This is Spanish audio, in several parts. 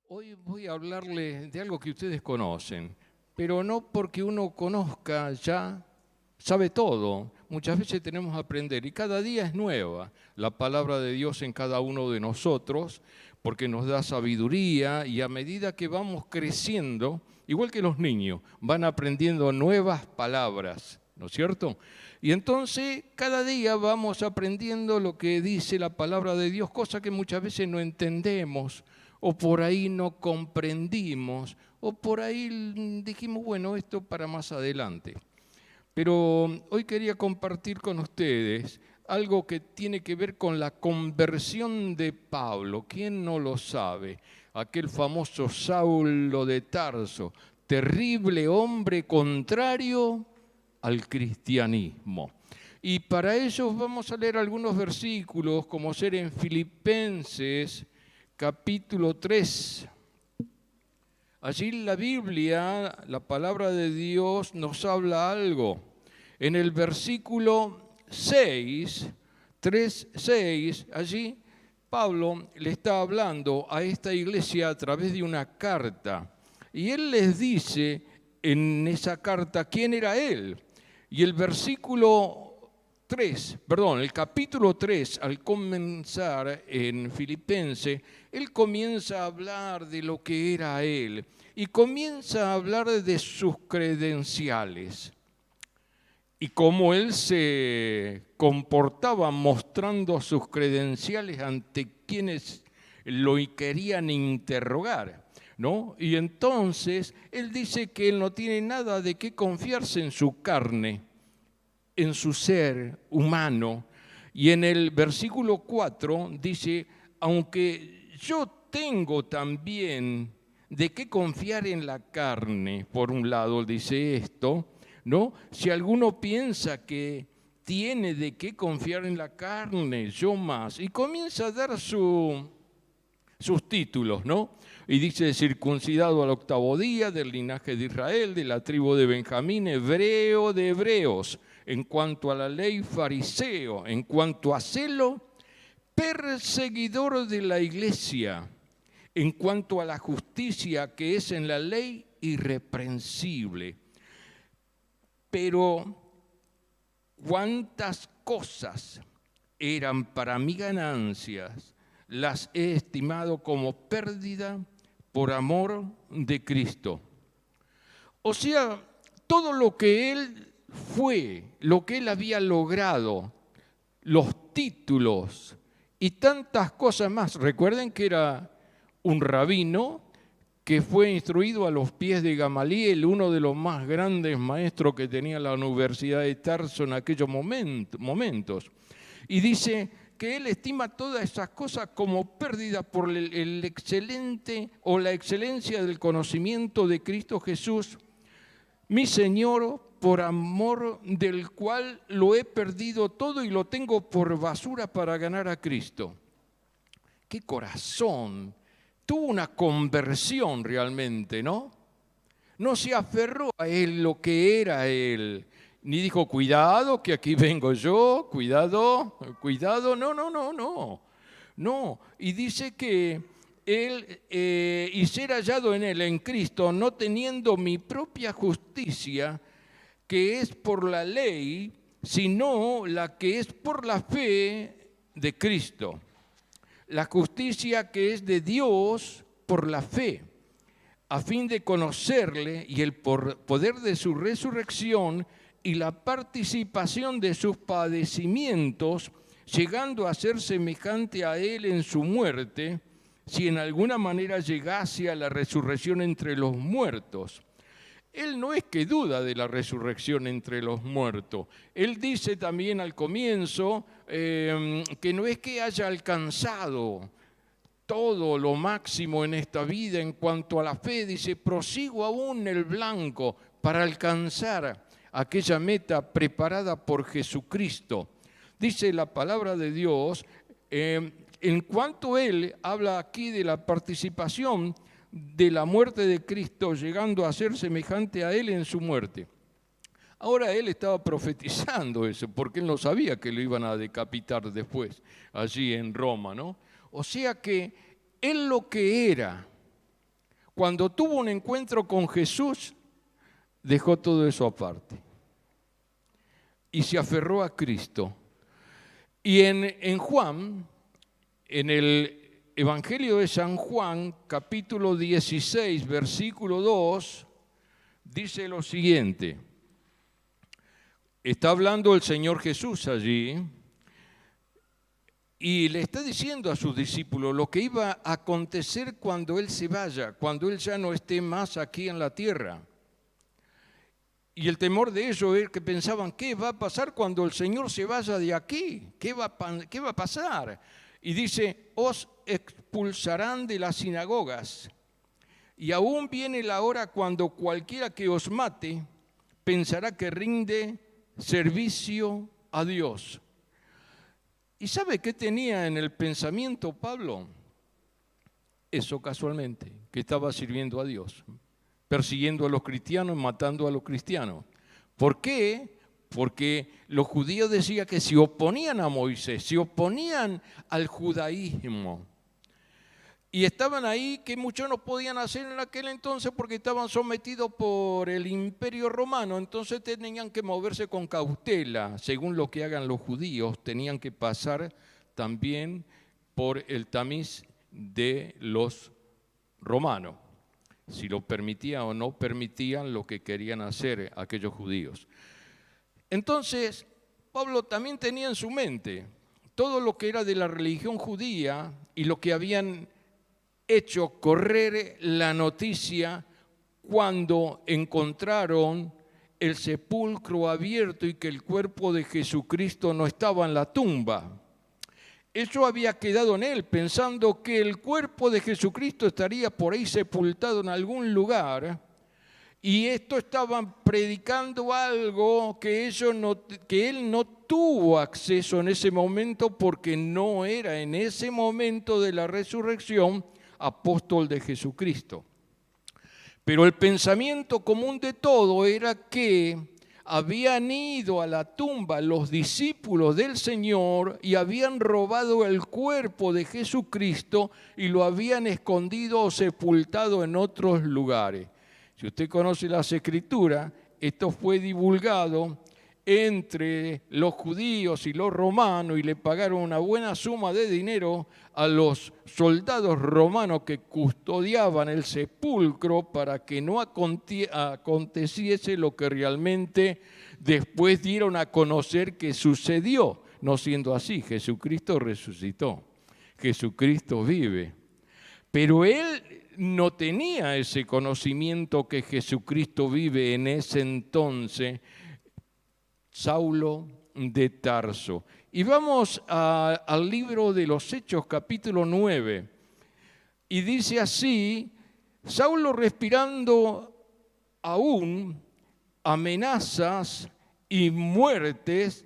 Hoy voy a hablarles de algo que ustedes conocen, pero no porque uno conozca ya sabe todo. Muchas veces tenemos que aprender y cada día es nueva la palabra de Dios en cada uno de nosotros porque nos da sabiduría y a medida que vamos creciendo, igual que los niños, van aprendiendo nuevas palabras, ¿no es cierto? Y entonces cada día vamos aprendiendo lo que dice la palabra de Dios, cosa que muchas veces no entendemos o por ahí no comprendimos, o por ahí dijimos, bueno, esto para más adelante. Pero hoy quería compartir con ustedes algo que tiene que ver con la conversión de Pablo. ¿Quién no lo sabe? Aquel famoso Saulo de Tarso, terrible hombre contrario al cristianismo. Y para ello vamos a leer algunos versículos, como ser en Filipenses capítulo 3. Allí la Biblia, la palabra de Dios, nos habla algo. En el versículo 6, 3, 6, allí Pablo le está hablando a esta iglesia a través de una carta. Y él les dice en esa carta quién era él. Y el el capítulo 3, al comenzar en Filipenses, él comienza a hablar de lo que era él y comienza a hablar de sus credenciales y cómo él se comportaba mostrando sus credenciales ante quienes lo querían interrogar, ¿no? Y entonces él dice que él no tiene nada de qué confiarse en su carne, en su ser humano. Y en el versículo 4 dice, aunque yo tengo también de qué confiar en la carne, por un lado dice esto, ¿no? Si alguno piensa que tiene de qué confiar en la carne, yo más. Y comienza a dar sus títulos, ¿no? Y dice, circuncidado al octavo día, del linaje de Israel, de la tribu de Benjamín, hebreo de hebreos, en cuanto a la ley, fariseo, en cuanto a celo, perseguidor de la iglesia, en cuanto a la justicia que es en la ley, irreprensible. Pero cuántas cosas eran para mí ganancias, las he estimado como pérdida por amor de Cristo. O sea, todo lo que él fue, lo que él había logrado, los títulos y tantas cosas más. Recuerden que era un rabino que fue instruido a los pies de Gamaliel, uno de los más grandes maestros que tenía la Universidad de Tarso en aquellos momentos. Y dice que él estima todas esas cosas como pérdida por el excelente o la excelencia del conocimiento de Cristo Jesús, mi Señor, por amor del cual lo he perdido todo y lo tengo por basura para ganar a Cristo. ¡Qué corazón! Tuvo una conversión realmente, ¿no? No se aferró a él lo que era él, ni dijo, cuidado, que aquí vengo yo, cuidado, cuidado, no, no, no, no. No, y dice que él, y ser hallado en él, en Cristo, no teniendo mi propia justicia, que es por la ley, sino la que es por la fe de Cristo. La justicia que es de Dios por la fe, a fin de conocerle y el poder de su resurrección y la participación de sus padecimientos, llegando a ser semejante a él en su muerte, si en alguna manera llegase a la resurrección entre los muertos. Él no es que duda de la resurrección entre los muertos. Él dice también al comienzo que no es que haya alcanzado todo lo máximo en esta vida en cuanto a la fe. Dice, prosigo aún el blanco para alcanzar aquella meta preparada por Jesucristo. Dice la palabra de Dios, en cuanto él habla aquí de la participación de la muerte de Cristo, llegando a ser semejante a él en su muerte. Ahora él estaba profetizando eso, porque él no sabía que lo iban a decapitar después, allí en Roma, ¿no? O sea que él lo que era Cuando tuvo un encuentro con Jesús, dejó todo eso aparte y se aferró a Cristo. Y en Juan, en el Evangelio de San Juan, capítulo 16, versículo 2, dice lo siguiente. Está hablando el Señor Jesús allí y le está diciendo a sus discípulos lo que iba a acontecer cuando Él se vaya, cuando Él ya no esté más aquí en la tierra. Y el temor de ellos es que pensaban, ¿qué va a pasar cuando el Señor se vaya de aquí? ¿Qué va a pasar? Y dice, os expulsarán de las sinagogas. Y aún viene la hora cuando cualquiera que os mate pensará que rinde servicio a Dios. ¿Y sabe qué tenía en el pensamiento Pablo? Eso casualmente, que estaba sirviendo a Dios, persiguiendo a los cristianos, matando a los cristianos. ¿Por qué? Porque los judíos decían que se oponían a Moisés, se oponían al judaísmo. Y estaban ahí que muchos no podían hacer en aquel entonces porque estaban sometidos por el Imperio Romano. Entonces tenían que moverse con cautela, según lo que hagan los judíos. Tenían que pasar también por el tamiz de los romanos, si lo permitían o no permitían lo que querían hacer aquellos judíos. Entonces, Pablo también tenía en su mente todo lo que era de la religión judía y lo que habían hecho correr la noticia cuando encontraron el sepulcro abierto y que el cuerpo de Jesucristo no estaba en la tumba. Eso había quedado en él, pensando que el cuerpo de Jesucristo estaría por ahí sepultado en algún lugar, y esto estaban predicando algo que él no tuvo acceso en ese momento porque no era en ese momento de la resurrección apóstol de Jesucristo. Pero el pensamiento común de todo era que habían ido a la tumba los discípulos del Señor y habían robado el cuerpo de Jesucristo y lo habían escondido o sepultado en otros lugares. Si usted conoce las Escrituras, esto fue divulgado entre los judíos y los romanos y le pagaron una buena suma de dinero a los soldados romanos que custodiaban el sepulcro para que no aconteciese lo que realmente después dieron a conocer que sucedió. No siendo así, Jesucristo resucitó, Jesucristo vive. Pero él no tenía ese conocimiento que Jesucristo vive en ese entonces, Saulo de Tarso. Y vamos al libro de los Hechos, capítulo 9. Y dice así, Saulo respirando aún amenazas y muertes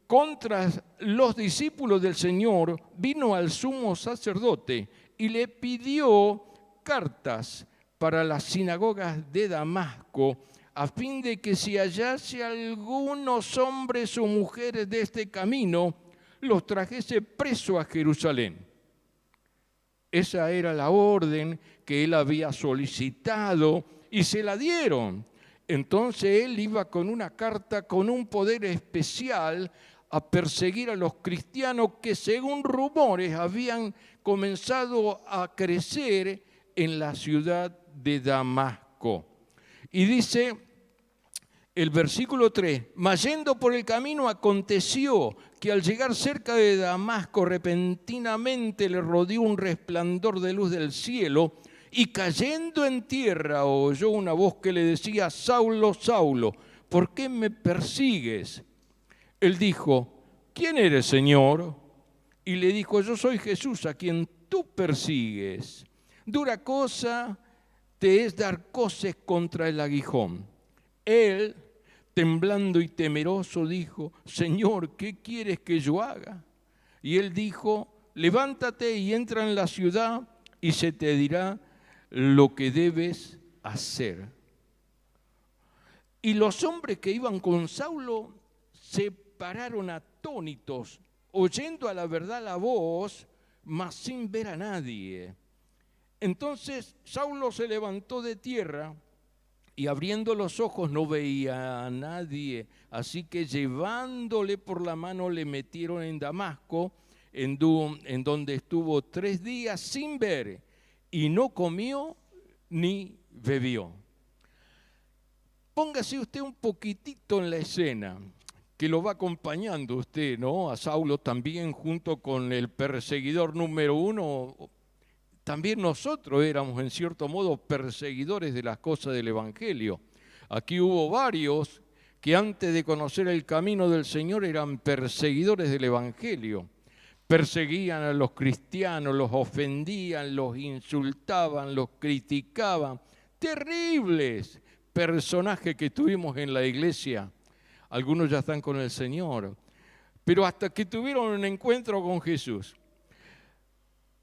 contra los discípulos del Señor, vino al sumo sacerdote y le pidió cartas para las sinagogas de Damasco, a fin de que si hallase algunos hombres o mujeres de este camino, los trajese preso a Jerusalén. Esa era la orden que él había solicitado y se la dieron. Entonces él iba con una carta con un poder especial a perseguir a los cristianos que, según rumores, habían comenzado a crecer en la ciudad de Damasco. Y dice el versículo 3, mas yendo por el camino aconteció que al llegar cerca de Damasco repentinamente le rodeó un resplandor de luz del cielo y cayendo en tierra oyó una voz que le decía, Saulo, Saulo, ¿por qué me persigues? Él dijo, ¿quién eres, Señor? Y le dijo, yo soy Jesús a quien tú persigues. Dura cosa te es dar coces contra el aguijón. Él, temblando y temeroso, dijo, Señor, ¿qué quieres que yo haga? Y él dijo, levántate y entra en la ciudad y se te dirá lo que debes hacer. Y los hombres que iban con Saulo se pararon atónitos, oyendo a la verdad la voz, mas sin ver a nadie. Entonces Saulo se levantó de tierra y abriendo los ojos no veía a nadie. Así que llevándole por la mano le metieron en Damasco, en donde estuvo 3 días sin ver y no comió ni bebió. Póngase usted un poquitito en la escena, que lo va acompañando usted, ¿no? A Saulo también, junto con el perseguidor número 1. También nosotros éramos, en cierto modo, perseguidores de las cosas del Evangelio. Aquí hubo varios que antes de conocer el camino del Señor eran perseguidores del Evangelio. Perseguían a los cristianos, los ofendían, los insultaban, los criticaban. Terribles personajes que tuvimos en la iglesia. Algunos ya están con el Señor, pero hasta que tuvieron un encuentro con Jesús.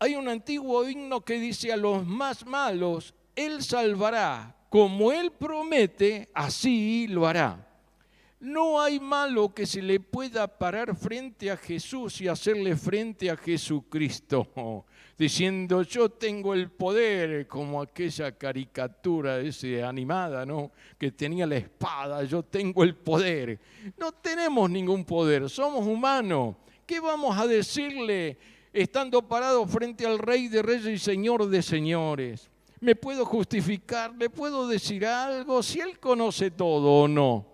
Hay un antiguo himno que dice: a los más malos Él salvará, como Él promete, así lo hará. No hay malo que se le pueda parar frente a Jesús y hacerle frente a Jesucristo, diciendo: yo tengo el poder, como aquella caricatura animada, ¿no? Que tenía la espada: yo tengo el poder. No tenemos ningún poder, somos humanos. ¿Qué vamos a decirle estando parados frente al Rey de Reyes y Señor de Señores? ¿Me puedo justificar? ¿Le puedo decir algo? Si Él conoce todo o no.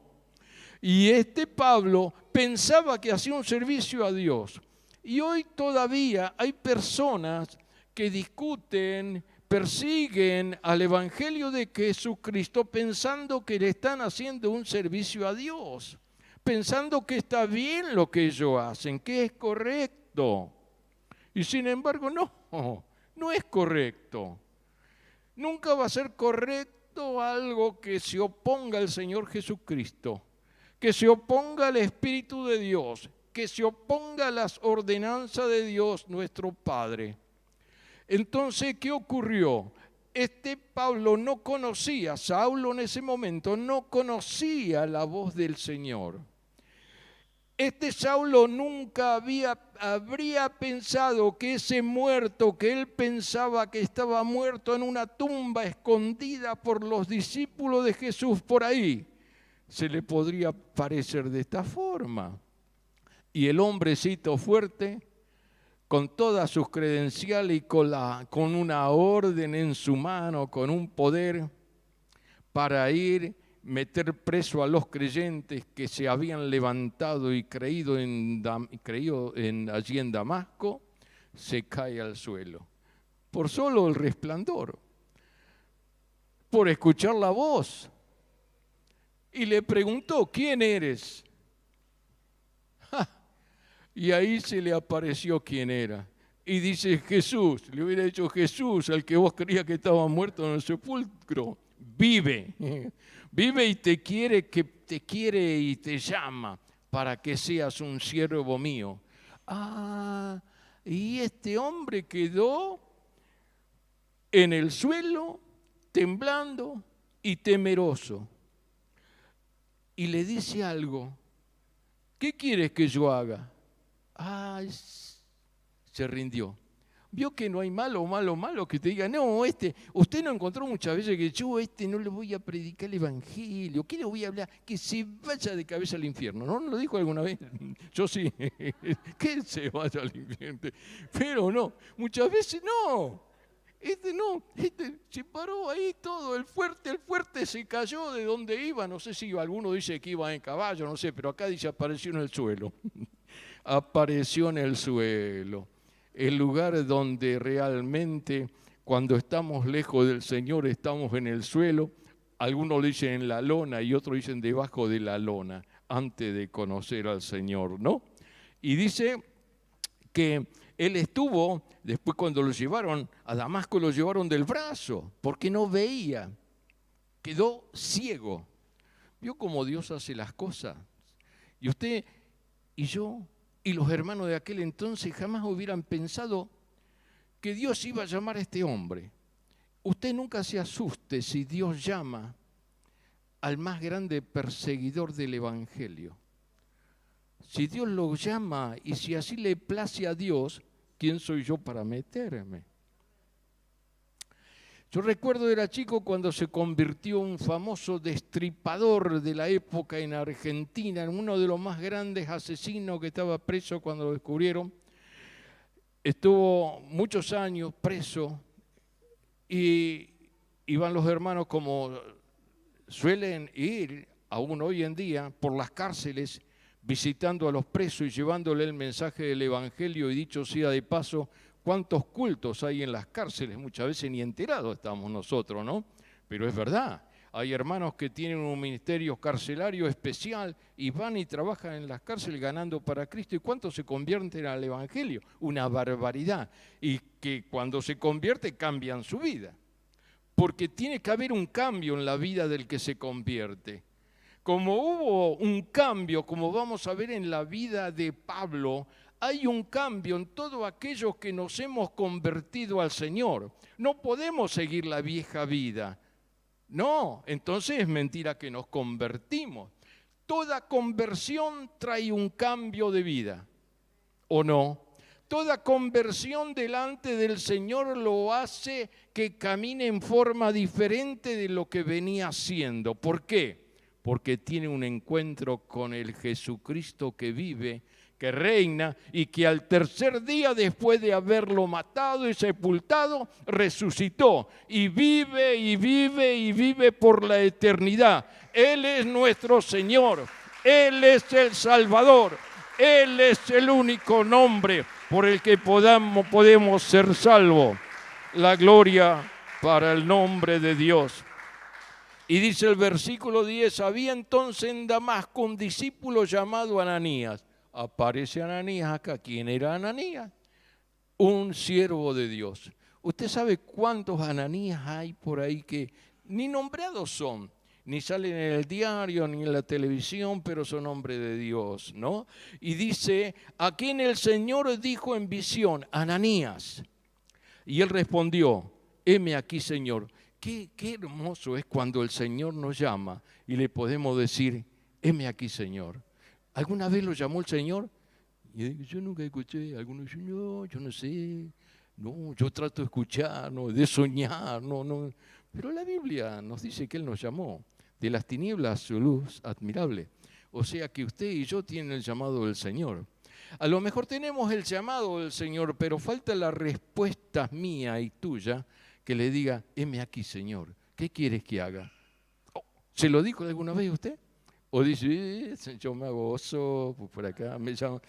Y Pablo pensaba que hacía un servicio a Dios. Y hoy todavía hay personas que discuten, persiguen al Evangelio de Jesucristo pensando que le están haciendo un servicio a Dios, pensando que está bien lo que ellos hacen, que es correcto. Y sin embargo, no es correcto. Nunca va a ser correcto algo que se oponga al Señor Jesucristo, que se oponga al Espíritu de Dios, que se oponga a las ordenanzas de Dios nuestro Padre. Entonces, ¿qué ocurrió? Pablo no conocía, Saulo en ese momento no conocía la voz del Señor. Saulo nunca habría pensado que ese muerto, que él pensaba que estaba muerto en una tumba escondida por los discípulos de Jesús por ahí, se le podría parecer de esta forma. Y el hombrecito fuerte, con todas sus credenciales y con una orden en su mano, con un poder para meter preso a los creyentes que se habían levantado y creído allí en Damasco, se cae al suelo. Por solo el resplandor, por escuchar la voz. Y le preguntó: ¿quién eres? Y ahí se le apareció quién era. Y dice: Jesús. Le hubiera dicho: Jesús, al que vos creías que estaba muerto en el sepulcro, vive. Vive y te quiere y te llama para que seas un siervo mío. Y este hombre quedó en el suelo, temblando y temeroso. Y le dice algo: ¿qué quieres que yo haga? Se rindió. Vio que no hay malo que te diga: no, usted no encontró muchas veces que yo no le voy a predicar el Evangelio. ¿Qué le voy a hablar? Que se vaya de cabeza al infierno. ¿No lo dijo alguna vez? Yo sí. Que se vaya al infierno. Pero no, muchas veces no. Se paró ahí todo, el fuerte se cayó de donde iba. No sé si alguno dice que iba en caballo, no sé, pero acá dice: apareció en el suelo. Apareció en el suelo. El lugar donde realmente, cuando estamos lejos del Señor, estamos en el suelo. Algunos lo dicen en la lona y otros dicen debajo de la lona, antes de conocer al Señor, ¿no? Y dice que él estuvo, después cuando lo llevaron a Damasco, lo llevaron del brazo, porque no veía. Quedó ciego. ¿Vio cómo Dios hace las cosas? Y usted y yo y los hermanos de aquel entonces jamás hubieran pensado que Dios iba a llamar a este hombre. Usted nunca se asuste si Dios llama al más grande perseguidor del Evangelio. Si Dios lo llama y si así le place a Dios, ¿quién soy yo para meterme? Yo recuerdo era chico cuando se convirtió un famoso destripador de la época en Argentina, en uno de los más grandes asesinos que estaba preso cuando lo descubrieron. Estuvo muchos años preso y iban los hermanos, como suelen ir aún hoy en día, por las cárceles, visitando a los presos y llevándole el mensaje del Evangelio. Y dicho sea de paso, cuántos cultos hay en las cárceles, muchas veces ni enterados estamos nosotros, ¿no? Pero es verdad, hay hermanos que tienen un ministerio carcelario especial y van y trabajan en las cárceles ganando para Cristo. ¿Y cuántos se convierten al Evangelio? Una barbaridad. Y que cuando se convierte cambian su vida. Porque tiene que haber un cambio en la vida del que se convierte. Como hubo un cambio, como vamos a ver en la vida de Pablo, hay un cambio en todos aquellos que nos hemos convertido al Señor. No podemos seguir la vieja vida. No, entonces es mentira que nos convertimos. Toda conversión trae un cambio de vida, ¿o no? Toda conversión delante del Señor lo hace que camine en forma diferente de lo que venía haciendo. ¿Por qué? Porque tiene un encuentro con el Jesucristo que vive, que reina y que al tercer día, después de haberlo matado y sepultado, resucitó y vive y vive y vive por la eternidad. Él es nuestro Señor, Él es el Salvador, Él es el único nombre por el que podemos ser salvos. La gloria para el nombre de Dios. Y dice el versículo 10, había entonces en Damasco un discípulo llamado Ananías. Aparece Ananías acá. ¿Quién era Ananías? Un siervo de Dios. ¿Usted sabe cuántos Ananías hay por ahí que ni nombrados son, ni salen en el diario, ni en la televisión, pero son hombres de Dios, ¿no? Y dice, a quien el Señor dijo en visión, Ananías. Y él respondió, heme aquí, Señor. Qué hermoso es cuando el Señor nos llama y le podemos decir, heme aquí, Señor. ¿Alguna vez lo llamó el Señor? Y yo nunca escuché. Algunos dicen, no, yo no sé. No, yo trato de escuchar, no, de soñar, no. Pero la Biblia nos dice que Él nos llamó de las tinieblas a su luz admirable. O sea que usted y yo tienen el llamado del Señor. A lo mejor tenemos el llamado del Señor, pero falta la respuesta mía y tuya que le diga, heme aquí, Señor, ¿qué quieres que haga? ¿Se lo dijo alguna vez usted? O dice, yo me hago oso, por acá, me llamo,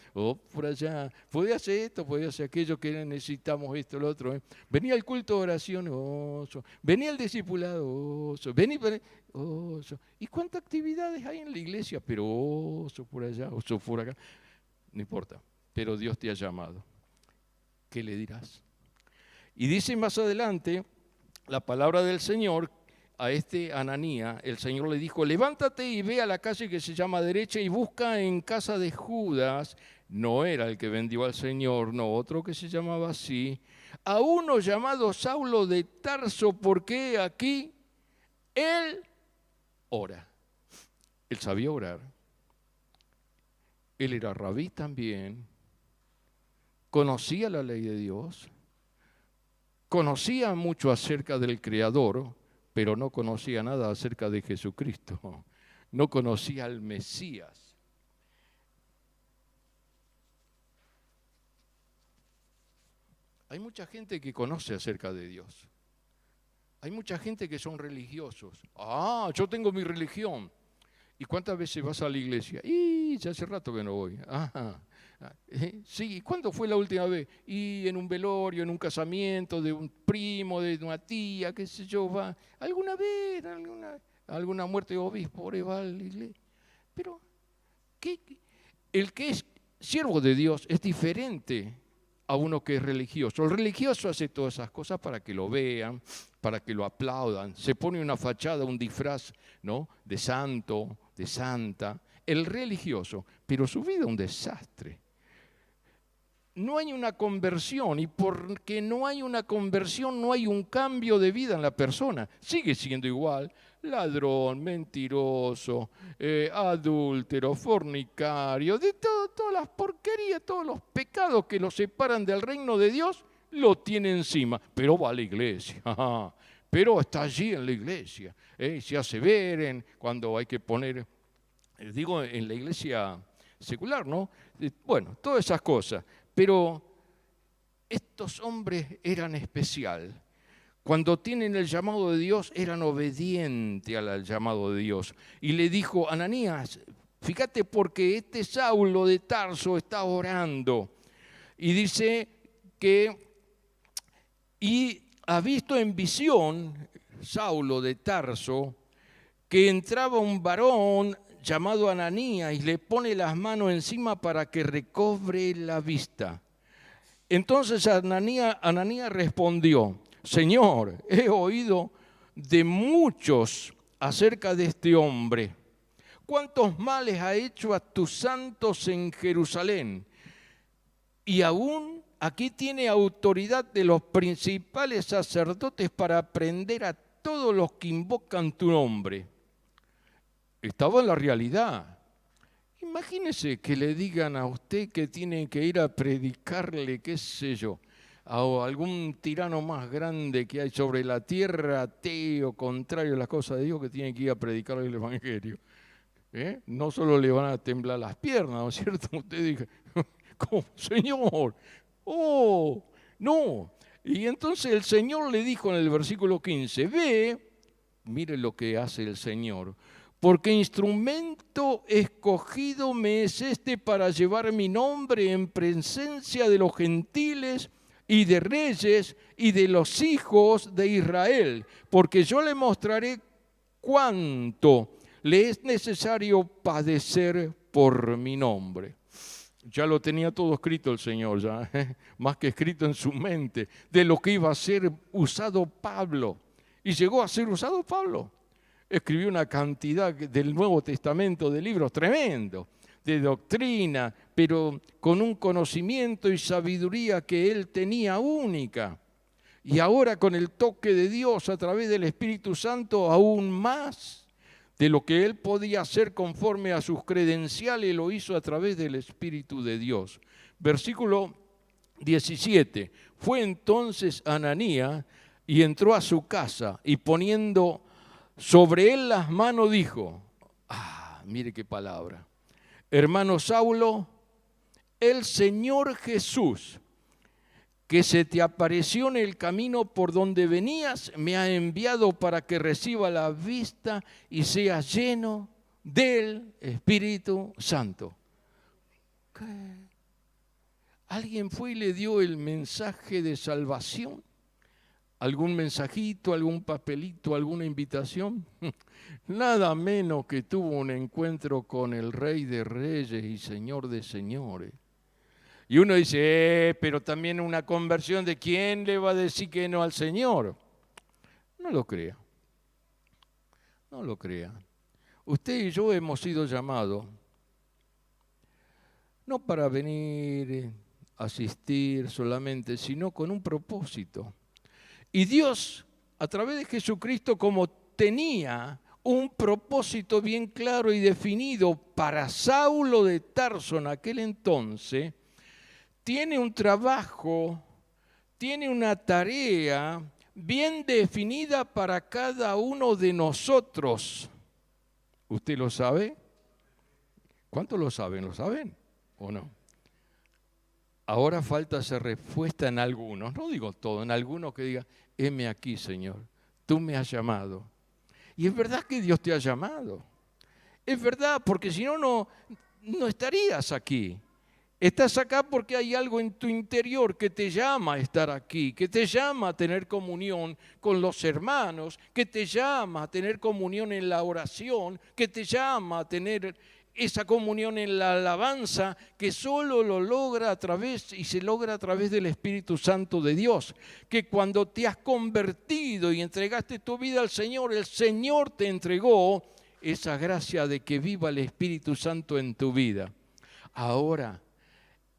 por allá, podía hacer esto, podía hacer aquello, que necesitamos esto, lo otro. Venía al culto de oración, oso. Venía al discipulado, oso. Venía, oso. ¿Y cuántas actividades hay en la iglesia? Pero oso por allá, oso por acá. No importa, pero Dios te ha llamado. ¿Qué le dirás? Y dice más adelante la palabra del Señor a este Ananías. El Señor le dijo, levántate y ve a la calle que se llama derecha y busca en casa de Judas, no era el que vendió al Señor, no, otro que se llamaba así, a uno llamado Saulo de Tarso, porque aquí él ora. Él sabía orar. Él era rabí también. Conocía la ley de Dios. Conocía mucho acerca del Creador, pero no conocía nada acerca de Jesucristo. No conocía al Mesías. Hay mucha gente que conoce acerca de Dios. Hay mucha gente que son religiosos. Yo tengo mi religión. ¿Y cuántas veces vas a la iglesia? Ya hace rato que no voy. Sí, ¿cuándo fue la última vez? Y en un velorio, en un casamiento de un primo, de una tía, qué sé yo, va. ¿Alguna vez? ¿Alguna muerte de obispo? Va a la iglesia. Pero el que es siervo de Dios es diferente a uno que es religioso. El religioso hace todas esas cosas para que lo vean, para que lo aplaudan. Se pone una fachada, un disfraz, ¿no?, de santo, de santa. El religioso, pero su vida es un desastre. No hay una conversión, y porque no hay una conversión no hay un cambio de vida en la persona. Sigue siendo igual, ladrón, mentiroso, adúltero, fornicario, de todas las porquerías, todos los pecados que lo separan del reino de Dios, lo tiene encima, pero va a la iglesia. pero está allí en la iglesia. Se hace ver cuando hay que poner, digo, en la iglesia secular, ¿no? Bueno, todas esas cosas. Pero estos hombres eran especial. Cuando tienen el llamado de Dios, eran obedientes al llamado de Dios. Y le dijo, Ananías, fíjate porque este Saulo de Tarso está orando. Y dice que, y ha visto en visión, Saulo de Tarso, que entraba un varón llamado Ananías y le pone las manos encima para que recobre la vista. Entonces Ananías respondió, Señor, he oído de muchos acerca de este hombre. ¿Cuántos males ha hecho a tus santos en Jerusalén? Y aún aquí tiene autoridad de los principales sacerdotes para prender a todos los que invocan tu nombre. Estaba en la realidad. Imagínese que le digan a usted que tiene que ir a predicarle, qué sé yo, a algún tirano más grande que hay sobre la tierra, ateo, contrario a las cosas de Dios, que tiene que ir a predicarle el Evangelio. No solo le van a temblar las piernas, ¿no es cierto? Usted dice, ¿cómo, Señor? ¡Oh! No. Y entonces el Señor le dijo en el versículo 15, ve, mire lo que hace el Señor, porque instrumento escogido me es este para llevar mi nombre en presencia de los gentiles y de reyes y de los hijos de Israel, porque yo le mostraré cuánto le es necesario padecer por mi nombre. Ya lo tenía todo escrito el Señor, ya, más que escrito en su mente, de lo que iba a ser usado Pablo. Y llegó a ser usado Pablo. Escribió una cantidad del Nuevo Testamento de libros tremendo, de doctrina, pero con un conocimiento y sabiduría que él tenía única. Y ahora con el toque de Dios a través del Espíritu Santo aún más de lo que él podía hacer conforme a sus credenciales, lo hizo a través del Espíritu de Dios. Versículo 17. Fue entonces Ananías y entró a su casa y poniendo sobre él las manos dijo, mire qué palabra, hermano Saulo, el Señor Jesús, que se te apareció en el camino por donde venías, me ha enviado para que reciba la vista y sea lleno del Espíritu Santo. ¿Qué? ¿Alguien fue y le dio el mensaje de salvación? ¿Algún mensajito, algún papelito, alguna invitación? Nada menos que tuvo un encuentro con el Rey de Reyes y Señor de Señores. Y uno dice, pero también una conversión, ¿de quién le va a decir que no al Señor? No lo crea. No lo crea. Usted y yo hemos sido llamados no para venir a asistir solamente, sino con un propósito. Y Dios, a través de Jesucristo, como tenía un propósito bien claro y definido para Saulo de Tarso en aquel entonces, tiene un trabajo, tiene una tarea bien definida para cada uno de nosotros. ¿Usted lo sabe? ¿Cuántos lo saben? ¿Lo saben o no? Ahora falta hacer respuesta en algunos, no digo todo, en algunos que digan, heme aquí, Señor, tú me has llamado. Y es verdad que Dios te ha llamado. Es verdad, porque si no, no estarías aquí. Estás acá porque hay algo en tu interior que te llama a estar aquí, que te llama a tener comunión con los hermanos, que te llama a tener comunión en la oración, que te llama a tener esa comunión en la alabanza que solo lo logra a través y se logra a través del Espíritu Santo de Dios. Que cuando te has convertido y entregaste tu vida al Señor, el Señor te entregó esa gracia de que viva el Espíritu Santo en tu vida. Ahora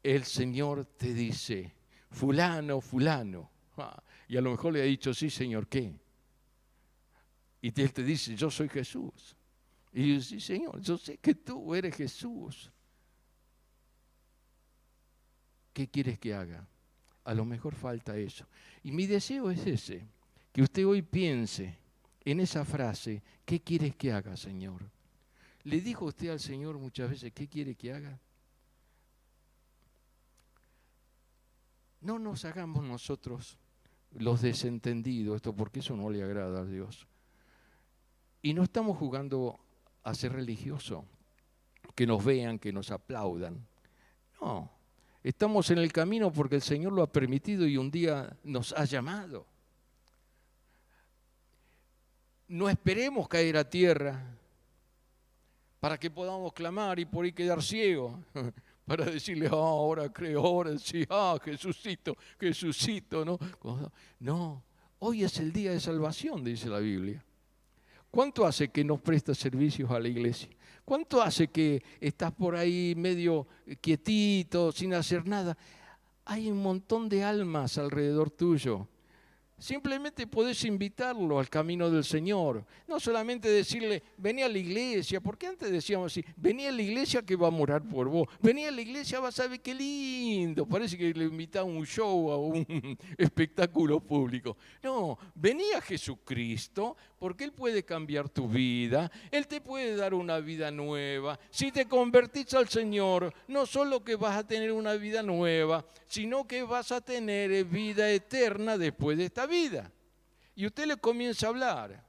el Señor te dice, fulano, fulano. Y a lo mejor le ha dicho, sí, Señor, ¿qué? Y Él te dice, yo soy Jesús. Y yo, sí, Señor, yo sé que tú eres Jesús. ¿Qué quieres que haga? A lo mejor falta eso. Y mi deseo es ese, que usted hoy piense en esa frase, ¿qué quieres que haga, Señor? ¿Le dijo usted al Señor muchas veces qué quiere que haga? No nos hagamos nosotros los desentendidos, esto porque eso no le agrada a Dios. Y no estamos jugando a ser religioso, que nos vean, que nos aplaudan. No, estamos en el camino porque el Señor lo ha permitido y un día nos ha llamado. No esperemos caer a tierra para que podamos clamar y por ahí quedar ciegos, para decirle, ahora creo, ahora sí, Jesucito, Jesucito, ¿no? No, hoy es el día de salvación, dice la Biblia. ¿Cuánto hace que nos prestas servicios a la iglesia? ¿Cuánto hace que estás por ahí medio quietito, sin hacer nada? Hay un montón de almas alrededor tuyo. Simplemente podés invitarlo al camino del Señor. No solamente decirle, vení a la iglesia, porque antes decíamos así, vení a la iglesia que va a morar por vos. Vení a la iglesia, vas a ver qué lindo. Parece que le invitaba a un show, a un espectáculo público. No, vení a Jesucristo, porque Él puede cambiar tu vida. Él te puede dar una vida nueva. Si te convertís al Señor, no solo que vas a tener una vida nueva, sino que vas a tener vida eterna después de esta vida. Y usted le comienza a hablar.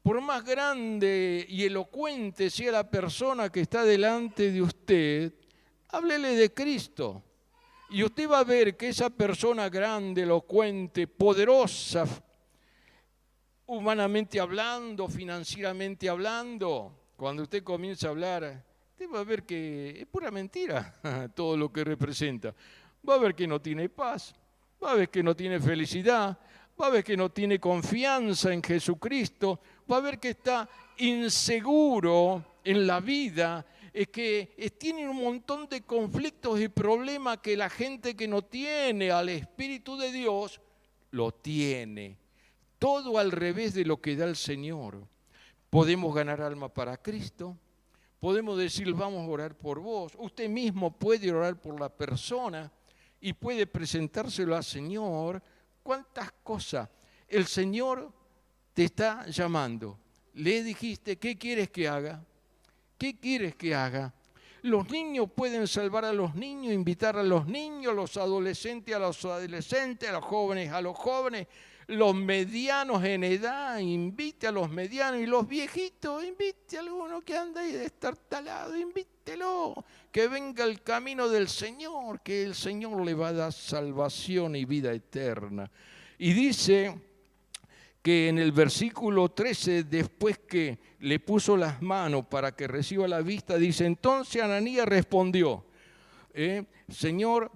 Por más grande y elocuente sea la persona que está delante de usted, háblele de Cristo. Y usted va a ver que esa persona grande, elocuente, poderosa, humanamente hablando, financieramente hablando, cuando usted comienza a hablar, usted va a ver que es pura mentira todo lo que representa. Va a ver que no tiene paz, va a ver que no tiene felicidad, va a ver que no tiene confianza en Jesucristo, va a ver que está inseguro en la vida, es que tiene un montón de conflictos y problemas que la gente que no tiene al Espíritu de Dios, lo tiene. Todo al revés de lo que da el Señor. Podemos ganar alma para Cristo, podemos decir, vamos a orar por vos. Usted mismo puede orar por la persona y puede presentárselo al Señor. ¿Cuántas cosas? El Señor te está llamando. Le dijiste, ¿qué quieres que haga? ¿Qué quieres que haga? Los niños pueden salvar a los niños, invitar a los niños, los adolescentes a los adolescentes, a los jóvenes, los medianos en edad, invite a los medianos, y los viejitos, invite a alguno que anda ahí destartalado, invítelo, que venga el camino del Señor, que el Señor le va a dar salvación y vida eterna. Y dice que en el versículo 13, después que le puso las manos para que reciba la vista, dice, entonces Ananías respondió, Señor,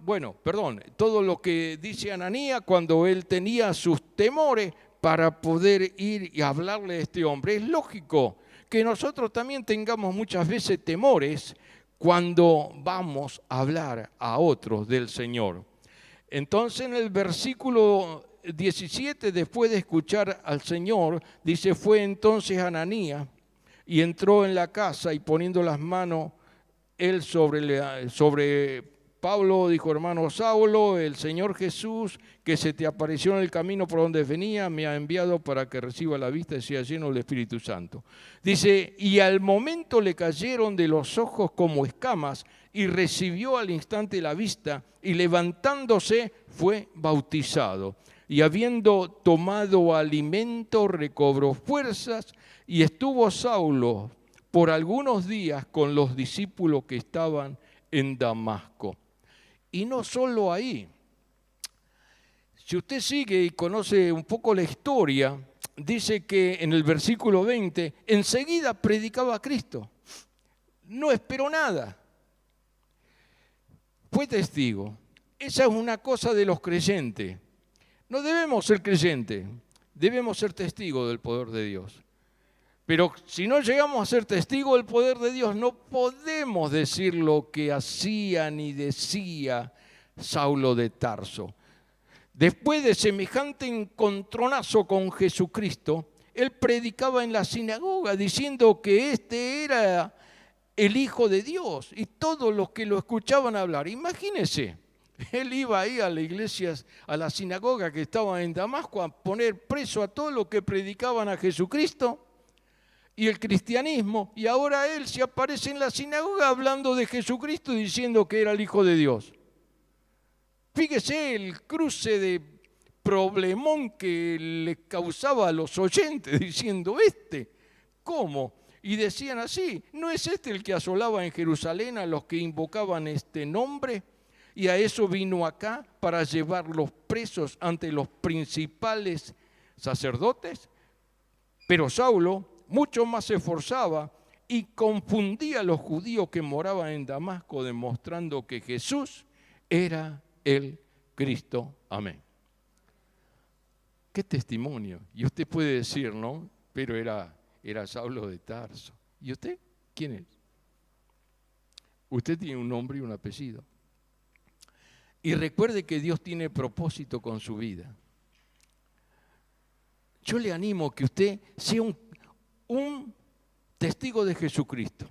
todo lo que dice Ananías cuando él tenía sus temores para poder ir y hablarle a este hombre. Es lógico que nosotros también tengamos muchas veces temores cuando vamos a hablar a otros del Señor. Entonces en el versículo 17, después de escuchar al Señor, dice, fue entonces Ananías y entró en la casa y poniendo las manos él sobre Pablo, dijo, hermano Saulo, el Señor Jesús, que se te apareció en el camino por donde venía, me ha enviado para que reciba la vista y sea lleno del Espíritu Santo. Dice, y al momento le cayeron de los ojos como escamas y recibió al instante la vista y levantándose fue bautizado. Y habiendo tomado alimento recobró fuerzas y estuvo Saulo por algunos días con los discípulos que estaban en Damasco. Y no solo ahí. Si usted sigue y conoce un poco la historia, dice que en el versículo 20, enseguida predicaba a Cristo. No esperó nada. Fue testigo. Esa es una cosa de los creyentes. No debemos ser creyentes, debemos ser testigos del poder de Dios. Pero si no llegamos a ser testigos del poder de Dios, no podemos decir lo que hacía ni decía Saulo de Tarso. Después de semejante encontronazo con Jesucristo, él predicaba en la sinagoga diciendo que este era el Hijo de Dios y todos los que lo escuchaban hablar. Imagínense, Él iba ahí a las iglesias, a la sinagoga que estaba en Damasco, a poner preso a todos los que predicaban a Jesucristo y el cristianismo. Y ahora él se aparece en la sinagoga hablando de Jesucristo, diciendo que era el Hijo de Dios. Fíjese el cruce de problemón que le causaba a los oyentes, diciendo, ¿cómo? Y decían así, ¿no es este el que asolaba en Jerusalén a los que invocaban este nombre? Y a eso vino acá para llevarlos presos ante los principales sacerdotes. Pero Saulo mucho más se esforzaba y confundía a los judíos que moraban en Damasco, demostrando que Jesús era el Cristo. Amén. Qué testimonio. Y usted puede decir, ¿no? Pero era Saulo de Tarso. ¿Y usted? ¿Quién es? Usted tiene un nombre y un apellido. Y recuerde que Dios tiene propósito con su vida. Yo le animo que usted sea un testigo de Jesucristo.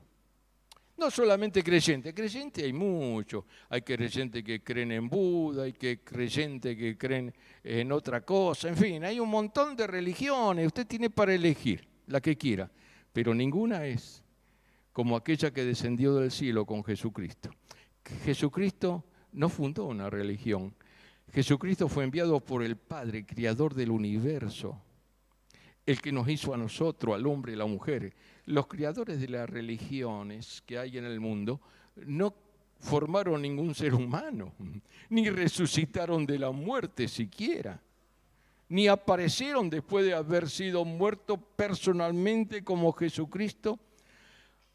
No solamente creyente hay muchos. Hay creyentes que creen en Buda, hay creyentes que creen en otra cosa. En fin, hay un montón de religiones. Usted tiene para elegir la que quiera, pero ninguna es como aquella que descendió del cielo con Jesucristo. Jesucristo no fundó una religión. Jesucristo fue enviado por el Padre, creador del universo, el que nos hizo a nosotros, al hombre y la mujer. Los creadores de las religiones que hay en el mundo no formaron ningún ser humano, ni resucitaron de la muerte siquiera, ni aparecieron después de haber sido muertos personalmente como Jesucristo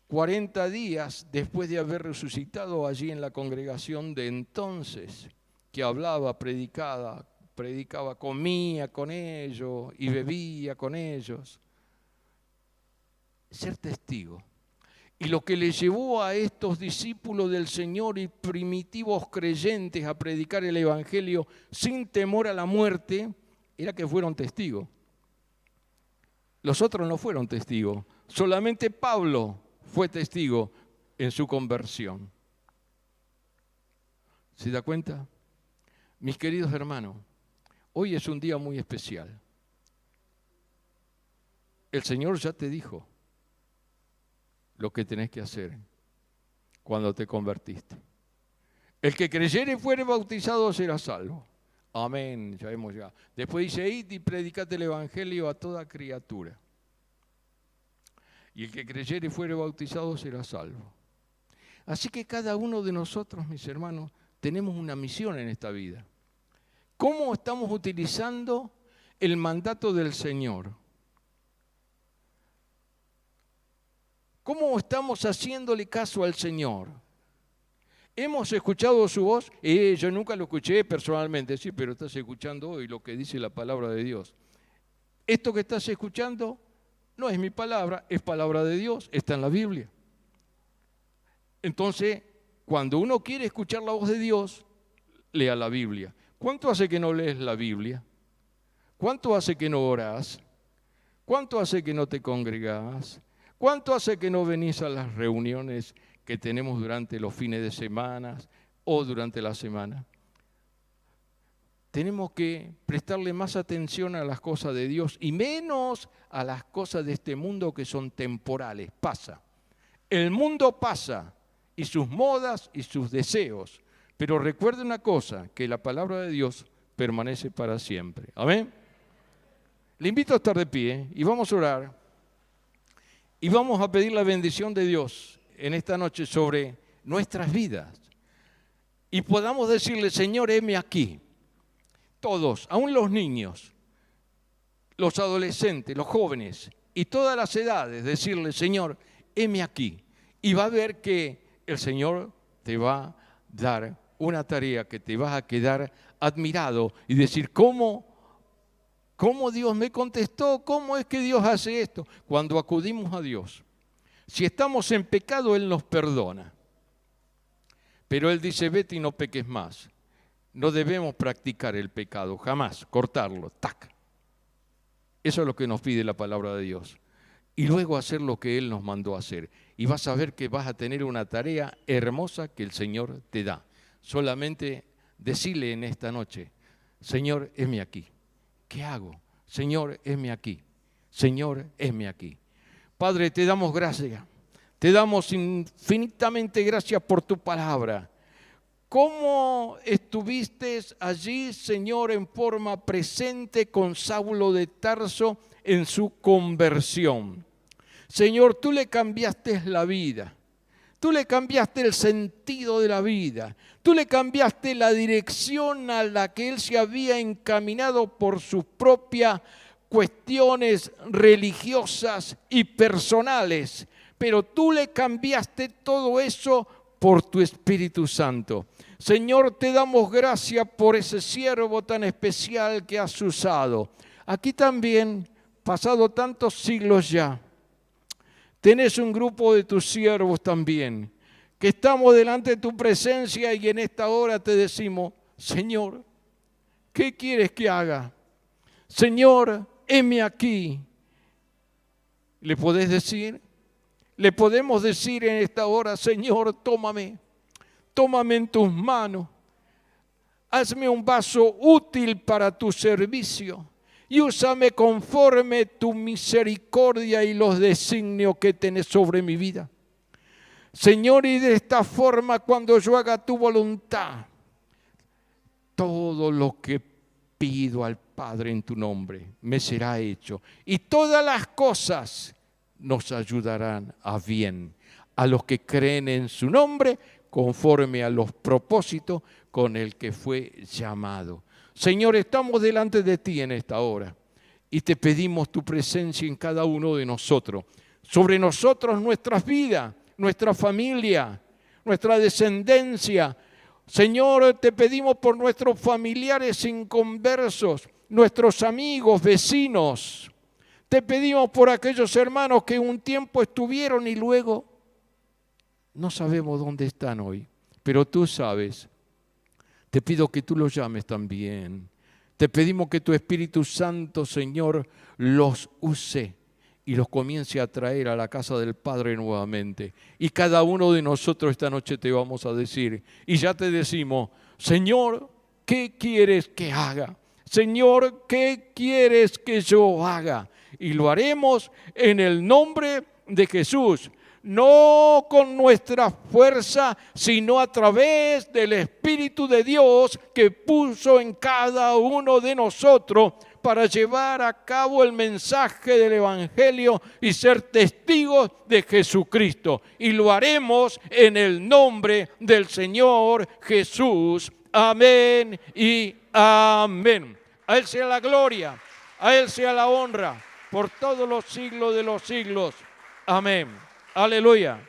40 días después de haber resucitado allí en la congregación de entonces, que hablaba, predicaba, comía con ellos y bebía con ellos. Ser testigo. Y lo que le llevó a estos discípulos del Señor y primitivos creyentes a predicar el Evangelio sin temor a la muerte, era que fueron testigos. Los otros no fueron testigos. Solamente Pablo fue testigo en su conversión. ¿Se da cuenta? Mis queridos hermanos, hoy es un día muy especial. El Señor ya te dijo lo que tenés que hacer cuando te convertiste. El que creyere y fuere bautizado será salvo. Amén, ya hemos llegado. Después dice, id y predicad el Evangelio a toda criatura. Y el que creyere y fuere bautizado será salvo. Así que cada uno de nosotros, mis hermanos, tenemos una misión en esta vida. ¿Cómo estamos utilizando el mandato del Señor? ¿Cómo estamos haciéndole caso al Señor? ¿Hemos escuchado su voz? Yo nunca lo escuché personalmente, sí, pero estás escuchando hoy lo que dice la palabra de Dios. Esto que estás escuchando no es mi palabra, es palabra de Dios, está en la Biblia. Entonces, cuando uno quiere escuchar la voz de Dios, lea la Biblia. ¿Cuánto hace que no lees la Biblia? ¿Cuánto hace que no orás? ¿Cuánto hace que no te congregás? ¿Cuánto hace que no venís a las reuniones que tenemos durante los fines de semana o durante la semana? Tenemos que prestarle más atención a las cosas de Dios y menos a las cosas de este mundo que son temporales. Pasa. El mundo pasa y sus modas y sus deseos. Pero recuerde una cosa, que la palabra de Dios permanece para siempre. Amén. Le invito a estar de pie y vamos a orar. Y vamos a pedir la bendición de Dios en esta noche sobre nuestras vidas. Y podamos decirle, Señor, heme aquí. Todos, aún los niños, los adolescentes, los jóvenes y todas las edades, decirle, Señor, heme aquí. Y va a ver que el Señor te va a dar una tarea que te vas a quedar admirado y decir, ¿cómo Dios me contestó? ¿Cómo es que Dios hace esto? Cuando acudimos a Dios, si estamos en pecado, Él nos perdona. Pero Él dice, vete y no peques más. No debemos practicar el pecado, jamás, cortarlo, tac. Eso es lo que nos pide la palabra de Dios. Y luego hacer lo que Él nos mandó a hacer. Y vas a ver que vas a tener una tarea hermosa que el Señor te da. Solamente Decile en esta noche, Señor, heme aquí. ¿Qué hago? Señor, heme aquí. Señor, heme aquí. Padre, te damos gracias. Te damos infinitamente gracias por tu palabra. ¿Cómo estuviste allí, Señor, en forma presente con Saulo de Tarso en su conversión? Señor, tú le cambiaste la vida. Tú le cambiaste el sentido de la vida. Tú le cambiaste la dirección a la que él se había encaminado por sus propias cuestiones religiosas y personales. Pero tú le cambiaste todo eso por tu Espíritu Santo. Señor, te damos gracias por ese siervo tan especial que has usado. Aquí también, pasado tantos siglos ya, tenés un grupo de tus siervos también, que estamos delante de tu presencia y en esta hora te decimos, Señor, ¿qué quieres que haga? Señor, heme aquí. ¿Le podés decir? Le podemos decir en esta hora, Señor, tómame en tus manos. Hazme un vaso útil para tu servicio. Y úsame conforme tu misericordia y los designios que tenés sobre mi vida. Señor, y de esta forma, cuando yo haga tu voluntad, todo lo que pido al Padre en tu nombre me será hecho. Y todas las cosas nos ayudarán a bien a los que creen en su nombre, conforme a los propósitos con el que fue llamado. Señor, estamos delante de ti en esta hora y te pedimos tu presencia en cada uno de nosotros. Sobre nosotros, nuestras vidas, nuestra familia, nuestra descendencia. Señor, te pedimos por nuestros familiares inconversos, nuestros amigos, vecinos. Te pedimos por aquellos hermanos que un tiempo estuvieron y luego no sabemos dónde están hoy, pero tú sabes. Te pido que tú los llames también. Te pedimos que tu Espíritu Santo, Señor, los use y los comience a traer a la casa del Padre nuevamente. Y cada uno de nosotros esta noche te vamos a decir, y ya te decimos, Señor, ¿qué quieres que haga? Señor, ¿qué quieres que yo haga? Y lo haremos en el nombre de Jesús. No con nuestra fuerza, sino a través del Espíritu de Dios que puso en cada uno de nosotros para llevar a cabo el mensaje del Evangelio y ser testigos de Jesucristo. Y lo haremos en el nombre del Señor Jesús. Amén y amén. A Él sea la gloria, a Él sea la honra por todos los siglos de los siglos. Amén. Aleluya.